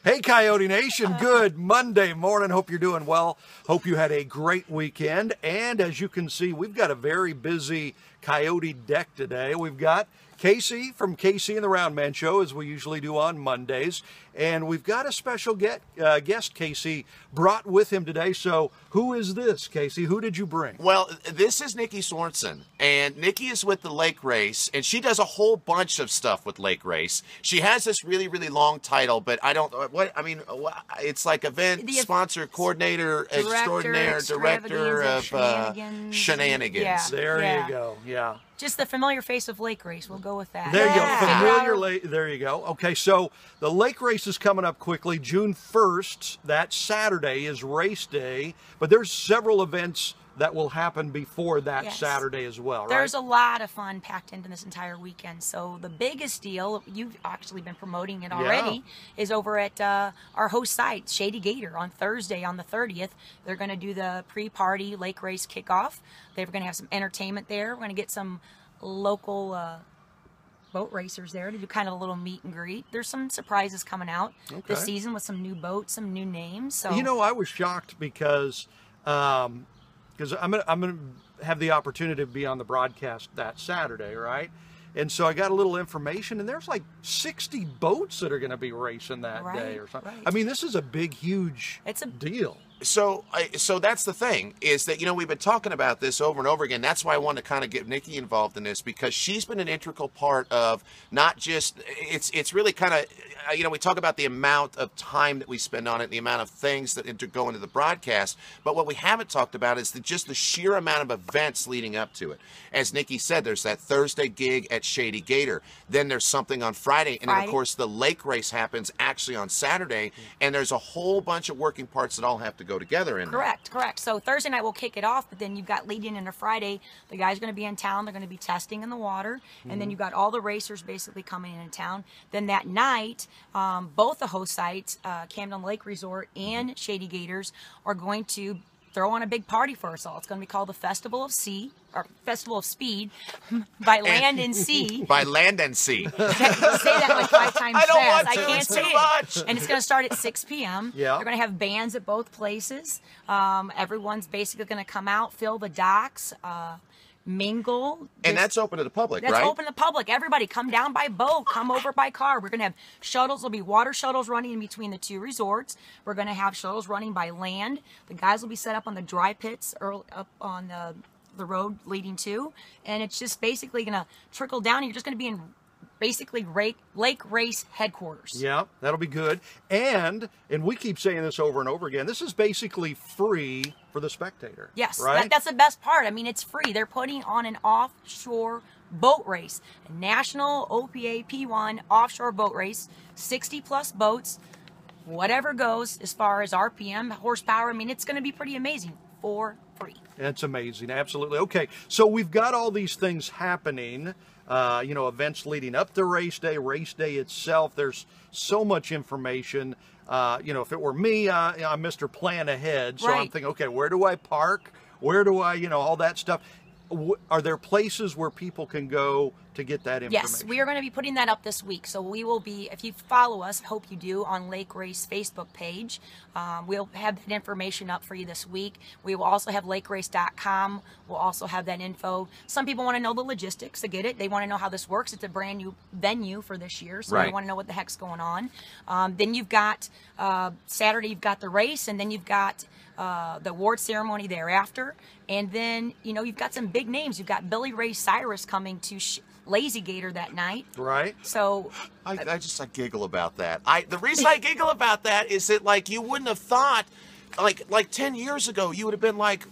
Hey, Coyote Nation, good Monday morning. Hope you're doing well. Hope you had a great weekend. And as you can see, we've got a very busy Coyote Deck today. We've got Casey from Casey and the Roundman Show, as we usually do on Mondays. And we've got a special guest Casey brought with him today. So who is this, Casey? Who did you bring? Well, this is Nikki Sorenson. And Nikki is with the Lake Race. And she does a whole bunch of stuff with Lake Race. She has this really, really long title, but I don't, it's like event sponsor, coordinator, extraordinaire, director of shenanigans. Yeah. There you go. Yeah. Just the familiar face of Lake Race. We'll go with that. There you go. There you go. Okay, so the Lake Race is coming up quickly. June 1st, that Saturday, is race day. But there's several events that will happen before that Saturday as well, right? There's a lot of fun packed into this entire weekend. So the biggest deal, you've actually been promoting it already, is over at our host site, Shady Gator, on Thursday on the 30th. They're going to do the pre-party Lake Race kickoff. They're going to have some entertainment there. We're going to get some local boat racers there to do kind of a little meet and greet. There's some surprises coming out this season with some new boats, some new names. So you know, I was shocked because I'm gonna have the opportunity to be on the broadcast that Saturday, right? And so I got a little information, and there's like 60 boats that are going to be racing that day or something. I mean, this is a big, huge deal. So that's the thing, is that, you know, we've been talking about this over and over again. That's why I want to kind of get Nikki involved in this, because she's been an integral part of not just, it's really kind of, you know, we talk about the amount of time that we spend on it, the amount of things that go into the broadcast, but what we haven't talked about is just the sheer amount of events leading up to it. As Nikki said, there's that Thursday gig at Shady Gator, then there's something on Friday, and then of course the Lake Race happens actually on Saturday, and there's a whole bunch of working parts that all have to go together in there. Correct. So Thursday night we'll kick it off, but then you've got leading into Friday. The guys are going to be in town. They're going to be testing in the water, and then you've got all the racers basically coming in town. Then that night, both the host sites, Camden Lake Resort and Shady Gators, are going to throw on a big party for us all. It's going to be called the Festival of Speed by Land and Sea. By Land and Sea. Say that like 5 times fast. I can't say it. Much. And it's going to start at 6 p.m. Yeah. They're going to have bands at both places. Everyone's basically going to come out, fill the docks, mingle. And that's open to the public, right? That's open to the public. Everybody come down by boat, come over by car. We're going to have shuttles. There'll be water shuttles running in between the two resorts. We're going to have shuttles running by land. The guys will be set up on the dry pits or up on the road leading to. And it's just basically going to trickle down. You're just going to be in basically Lake Race headquarters. Yeah, that'll be good. And we keep saying this over and over again, this is basically free for the spectator. Yes, right? That's the best part. I mean, it's free. They're putting on an offshore boat race, a national OPA P1 offshore boat race, 60+ boats, whatever goes as far as RPM, horsepower. I mean, it's going to be pretty amazing for free. That's amazing. Absolutely. Okay, so we've got all these things happening. You know, events leading up to race day itself. There's so much information. You know, if it were me, I'm Mr. Plan Ahead. So I'm thinking, okay, where do I park? Where do I, you know, all that stuff. Are there places where people can go to get that information? Yes, we are going to be putting that up this week. So we will be, if you follow us, hope you do, on Lake Race Facebook page. We'll have that information up for you this week. We will also have lakerace.com. We'll also have that info. Some people want to know the logistics to get it. They want to know how this works. It's a brand new venue for this year, so they want to know what the heck's going on. Then you've got Saturday, you've got the race, and then you've got the award ceremony thereafter. And then, you know, you've got some big names. You've got Billy Ray Cyrus coming to Lazy Gator that night. Right. So I giggle about that. The reason I giggle about that is that, like, you wouldn't have thought, like 10 years ago, you would have been like,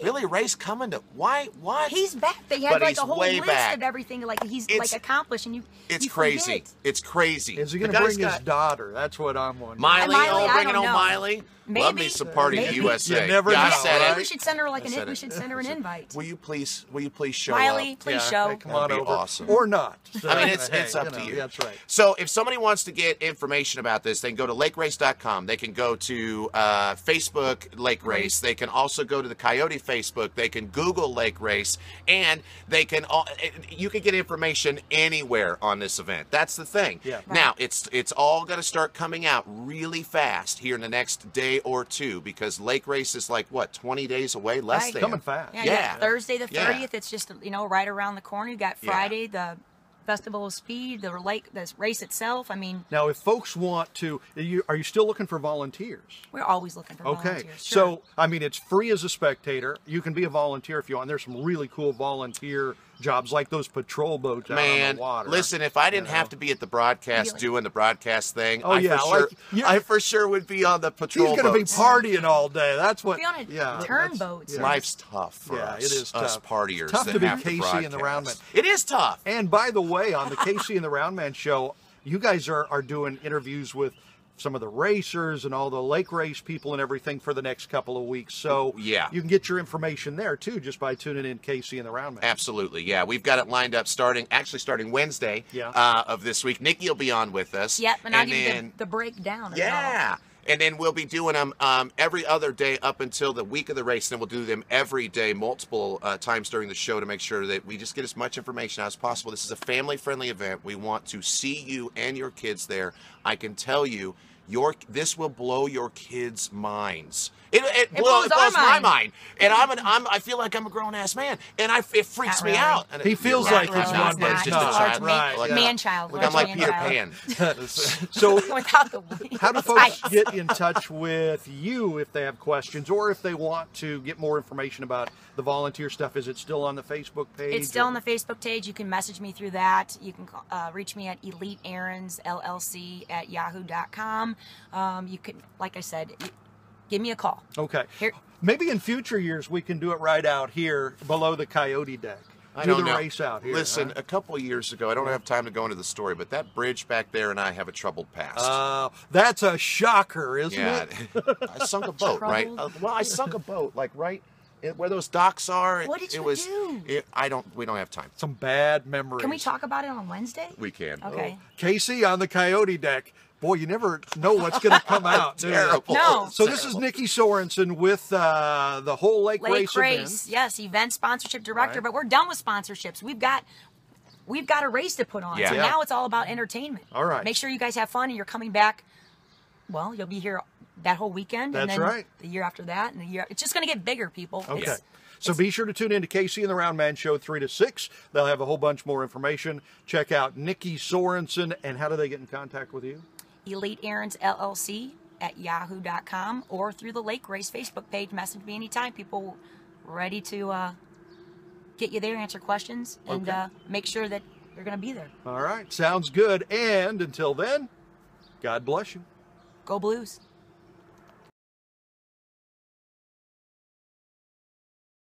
Billy Ray's coming to what? He's back. They had like a whole list of everything like he's like accomplished, and you crazy. Forget. It's crazy. Is he going to bring his daughter? That's what I'm wondering. Miley, bringing on Miley. Maybe. Love me some Party Maybe. USA. You never yeah, I know, said right? it. We should send her like I said we it. should send her an invite. Will you please show Miley, up? please show. Hey, come on That'd be over. awesome. Or not. So, I mean, it's hey, up to you. That's right. So if somebody wants to get information about this, they can go to lakerace.com. They can go to Facebook Lake Race. They can also go to the Coyote Facebook. They can Google Lake Race, and they can you can get information anywhere on this event. That's the thing. Yeah. Right. Now it's all going to start coming out really fast here in the next day or two, because Lake Race is like what, 20 days away, less Right. than. Coming fast. Yeah, you Yeah. got Thursday the Yeah. 30th. It's just right around the corner. You got Yeah. Friday the Festival of Speed, the race itself. I mean, Now, if folks want to, are you still looking for volunteers? we're always looking for Okay, volunteers. Sure. so I mean, it's free as a spectator. You can be a volunteer if you want. There's some really cool volunteer jobs, like those patrol boats out on Man, the water. listen, if I didn't have to be at the broadcast Really? doing the broadcast thing, Oh, yeah, I for sure would be on the patrol he's going to be boats. partying all day. That's what. be on a yeah, turnboats. yeah. Life's tough for Yeah, us. it is us tough. partiers. It's tough that to be have Casey and the broadcast. Roundman. It is tough. And by the way, on the Casey and the Roundman show, you guys are doing interviews with some of the racers and all the lake race people and everything for the next couple of weeks. So Yeah. you can get your information there too, just by tuning in Casey and the Roundman. Absolutely, yeah. We've got it lined up starting Wednesday of this week. Nikki will be on with us. Yep, and I'll give then, you the breakdown. Of yeah. And then we'll be doing them every other day up until the week of the race. And then we'll do them every day, multiple times during the show, to make sure that we just get as much information out as possible. This is a family-friendly event. We want to see you and your kids there. I can tell you, this will blow your kids' minds. It blows my mind, and I feel like I'm a grown ass man, and it freaks me really. out. And He feels like he's really. one, It's but not. he's He's not. a large Right, man, yeah. man-child. Look, I'm like Peter man-child. Pan. So Without the wings. how do folks get in touch with you if they have questions or if they want to get more information about the volunteer stuff? Is it still on the Facebook page? It's still on the Facebook page. You can message me through that. You can reach me at eliteerrandsllc@yahoo.com. You can, like I said, give me a call. Okay. Here. Maybe in future years we can do it right out here below the Coyote Deck. I do don't the know. race out here. Listen, huh? a couple of years ago, I don't have time to go into the story, but that bridge back there and I have a troubled past. That's a shocker, isn't yeah, it? I sunk a boat, right? Troubled? I sunk a boat, like right where those docks are. What did you do? We don't have time. Some bad memories. Can we talk about it on Wednesday? We can. Okay. Casey on the Coyote Deck. Boy, you never know what's going to come out. do you? Terrible. No. So this is Nikki Sorenson with the whole Lake Race event. Yes, event sponsorship director. Right. But we're done with sponsorships. We've got a race to put on. Yeah. So Yeah. now it's all about entertainment. All right. Make sure you guys have fun and you're coming back. Well, you'll be here that whole weekend. That's and then right. The year after that, and the year. It's just going to get bigger, people. Okay. So be sure to tune in to Casey and the Roundman Show 3 to 6. They'll have a whole bunch more information. Check out Nikki Sorenson. And how do they get in contact with you? EliteErrandsLLC@yahoo.com or through the Lake Race Facebook page. Message me anytime. People ready to get you there, answer questions, and Okay. make sure that you're going to be there. All right. Sounds good. And until then, God bless you. Go Blues.